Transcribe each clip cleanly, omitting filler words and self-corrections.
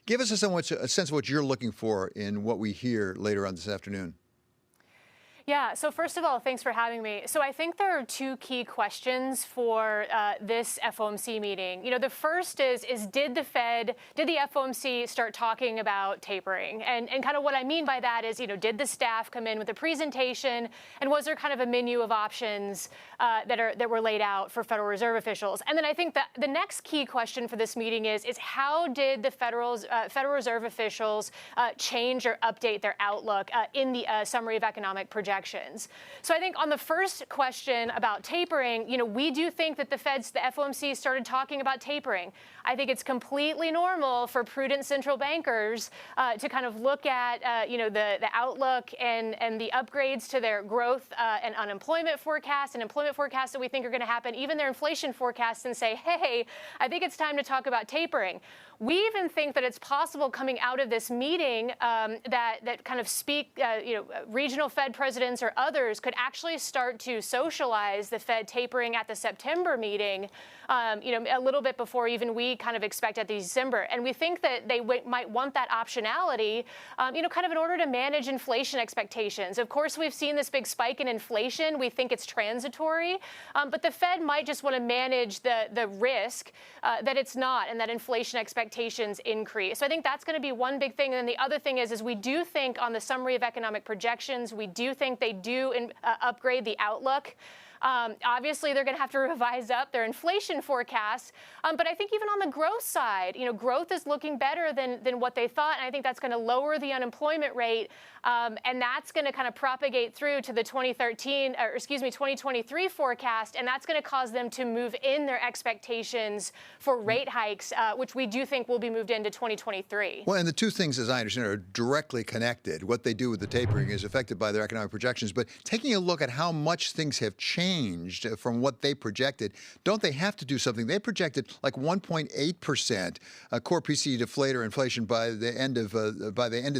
Give us a sense of what you're looking for in what we hear later on this afternoon. Yeah, so first of all, thanks for having me. So I think there are two key questions for this FOMC meeting. The first is did the FOMC start talking about tapering? And kind of what I mean by that is, did the staff come in with a presentation, and was there kind of a menu of options that were laid out for Federal Reserve officials? And then I think that the next key question for this meeting is how did the Federal Reserve officials change or update their outlook in the summary of economic projections? So I think on the first question about tapering, we do think that the FOMC started talking about tapering. I think it's completely normal for prudent central bankers to kind of look at, the outlook and the upgrades to their growth and unemployment forecasts and employment forecasts that we think are going to happen, even their inflation forecasts, and say, hey, I think it's time to talk about tapering. We even think that it's possible coming out of this meeting that kind of regional Fed presidents or others could actually start to socialize the Fed tapering at the September meeting, a little bit before even we kind of expect at the December. And we think that they might want that optionality, kind of in order to manage inflation expectations. Of course, we've seen this big spike in inflation. We think it's transitory, but the Fed might just want to manage the risk that it's not, and that inflation expectations increase. So I think that's going to be one big thing. And then the other thing is we do think on the summary of economic projections, we do think they do upgrade the outlook. Obviously, they're going to have to revise up their inflation forecasts. But I think even on the growth side, growth is looking better than what they thought. And I think that's going to lower the unemployment rate. And that's going to kind of propagate through to the 2023 forecast. And that's going to cause them to move in their expectations for rate hikes, which we do think will be moved into 2023. Well, and the two things, as I understand, are directly connected. What they do with the tapering is affected by their economic projections. But taking a look at how much things have changed from what they projected, don't they have to do something? They projected like 1.8% core PCE deflator inflation by the end of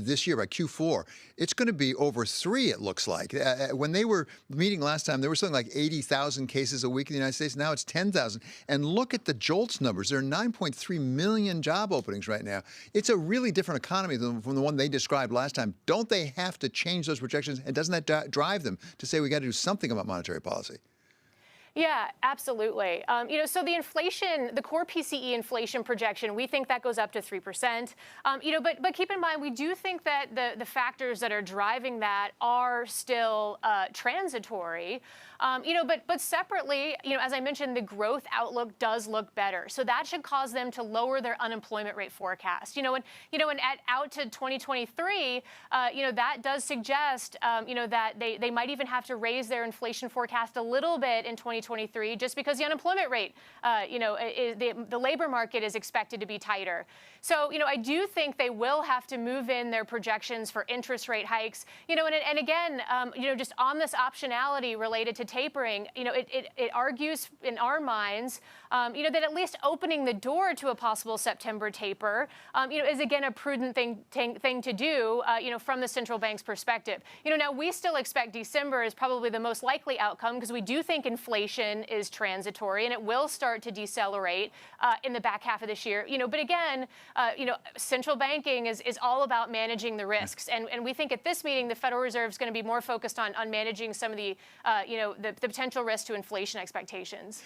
this year, by Q4. It's going to be over 3, it looks like. When they were meeting last time, there was something like 80,000 cases a week in the United States. Now it's 10,000. And look at the JOLTS numbers. There are 9.3 million job openings right now. It's a really different economy than from the one they described last time. Don't they have to change those projections? And doesn't that drive them to say we got to do something about monetary policy? Yeah, absolutely. So the core PCE inflation projection, we think that goes up to 3%. But keep in mind, we do think that the factors that are driving that are still transitory. But separately, as I mentioned, the growth outlook does look better. So that should cause them to lower their unemployment rate forecast. And out to 2023, that does suggest, that they might even have to raise their inflation forecast a little bit in 2023, just because the unemployment rate, the labor market is expected to be tighter. So, I do think they will have to move in their projections for interest rate hikes. And again, just on this optionality related to tapering, it argues in our minds, that at least opening the door to a possible September taper, is again a prudent thing to do, from the central bank's perspective. Now we still expect December is probably the most likely outcome because we do think inflation is transitory and it will start to decelerate in the back half of this year. But again, central banking is all about managing the risks, and we think at this meeting the Federal Reserve is going to be more focused on managing some of the the potential risk to inflation expectations.